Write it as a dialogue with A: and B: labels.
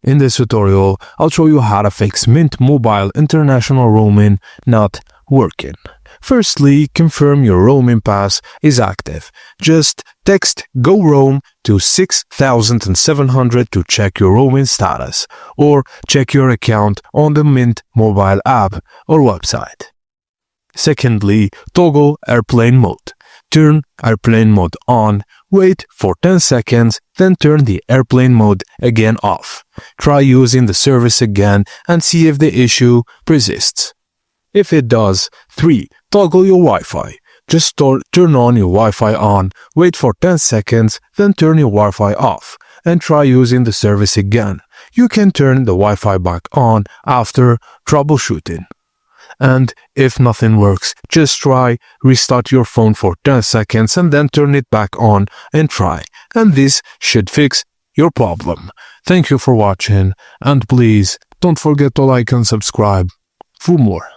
A: In this tutorial, I'll show you how to fix Mint Mobile International Roaming not working. Firstly, confirm your roaming pass is active. Just text GOROAM to 6700 to check your roaming status, or check your account on the Mint Mobile app or website. Secondly, toggle airplane mode. Turn airplane mode on, wait for 10 seconds, then turn the airplane mode again off. Try using the service again and see if the issue persists. If it does, 3. Toggle your Wi-Fi. Just turn on your Wi-Fi on, wait for 10 seconds, then turn your Wi-Fi off, and try using the service again. You can turn the Wi-Fi back on after troubleshooting. And if nothing works, just try restart your phone for 10 seconds and then turn it back on and try. And this should fix your problem. Thank you for watching, and please don't forget to like and subscribe for more.